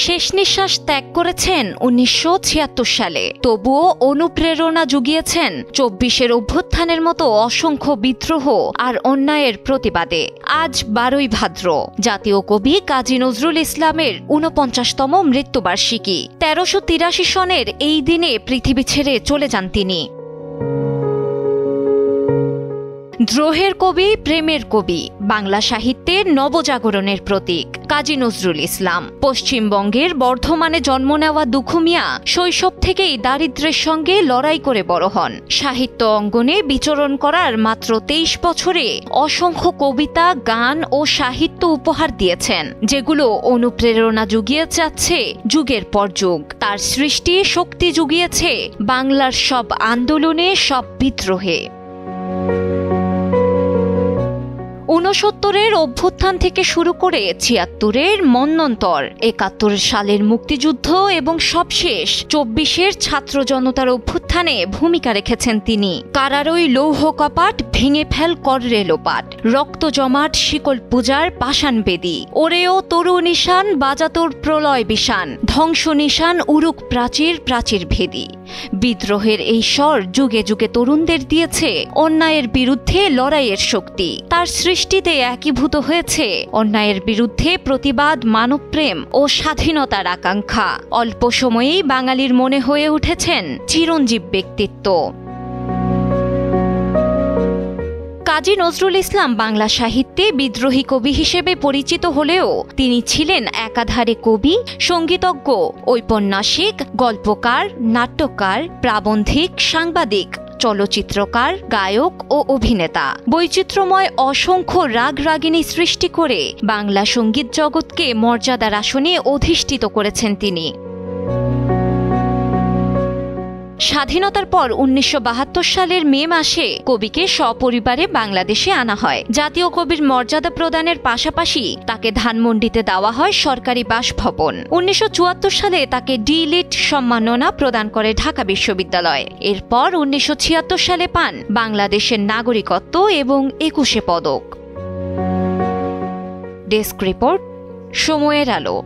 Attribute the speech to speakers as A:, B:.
A: শেষ নিঃশ্বাস ত্যাগ করেছেন ১৯৭৬ সালে, তবুও অনুপ্রেরণা জুগিয়েছেন ২৪-এর অভ্যুত্থানের মতো অসংখ্য বিদ্রোহ আর অন্যায়ের প্রতিবাদে। আজ ১২ই ভাদ্র, জাতীয় কবি কাজী নজরুল ইসলামের ৪৯তম মৃত্যুবার্ষিকী। ১৩৮৩ সনের এই দিনে পৃথিবী ছেড়ে চলে যান তিনি। দ্রোহের কবি, প্রেমের কবি, বাংলা সাহিত্যের নবজাগরণের প্রতীক কাজী নজরুল ইসলাম। পশ্চিমবঙ্গের বর্ধমানে জন্ম নেওয়া দুখু মিয়া শৈশব থেকেই দারিদ্র্যের সঙ্গে লড়াই করে বড় হন। সাহিত্য অঙ্গনে বিচরণ করার মাত্র ২৩ বছরে অসংখ্য কবিতা, গান ও সাহিত্য উপহার দিয়েছেন, যেগুলো অনুপ্রেরণা জুগিয়ে যাচ্ছে যুগের পর যুগ। তার সৃষ্টি শক্তি জুগিয়েছে বাংলার সব আন্দোলনে, সব বিদ্রোহে। ৬৯-এর অভ্যুত্থান থেকে শুরু করে ৭৬-এর মন্বন্তর, ৭১ সালের মুক্তিযুদ্ধ এবং সবশেষ ২৪-এর ছাত্র জনতার অভ্যুত্থানে ভূমিকা রেখেছেন তিনি। কারারই লৌহ কপাট, ভেঙে ফেল কর রেলোপাট, রক্ত জমাট শিকল পূজার পাষাণ বেদী, ওরেও তরু নিশান বাজাতোর প্রলয় বিষান, ধ্বংস নিশান উরুক প্রাচীর প্রাচীর ভেদী। বিদ্রোহের এই স্বর যুগে যুগে তরুণদের দিয়েছে অন্যায়ের বিরুদ্ধে লড়াইয়ের শক্তি। তার সৃষ্টিতে একীভূত হয়েছে অন্যায়ের বিরুদ্ধে প্রতিবাদ, মানবপ্রেম ও স্বাধীনতার আকাঙ্ক্ষা। অল্প সময়েই বাঙালির মনে হয়ে উঠেছেন চিরঞ্জীব ব্যক্তিত্ব। কাজী নজরুল ইসলাম বাংলা সাহিত্যে বিদ্রোহী কবি হিসেবে পরিচিত হলেও তিনি ছিলেন একাধারে কবি, সঙ্গীতজ্ঞ, ঔপন্যাসিক, গল্পকার, নাট্যকার, প্রাবন্ধিক, সাংবাদিক, চলচ্চিত্রকার, গায়ক ও অভিনেতা। বৈচিত্র্যময় অসংখ্য রাগ রাগিনী সৃষ্টি করে বাংলা সঙ্গীত জগৎকে মর্যাদার আসনে অধিষ্ঠিত করেছেন তিনি। স্বাধীনতার পর ১৯৭২ সালের মে মাসে কবিকে সপরিবারে বাংলাদেশে আনা হয়। জাতীয় কবির মর্যাদা প্রদানের পাশাপাশি তাকে ধানমন্ডিতে দেওয়া হয় সরকারি বাসভবন। ১৯৭৪ সালে তাকে ডি.লিট সম্মাননা প্রদান করে ঢাকা বিশ্ববিদ্যালয়। এরপর ১৯৭৬ সালে পান বাংলাদেশের নাগরিকত্ব এবং ২১ পদক। ডেস্ক রিপোর্ট, সময়ের আলো।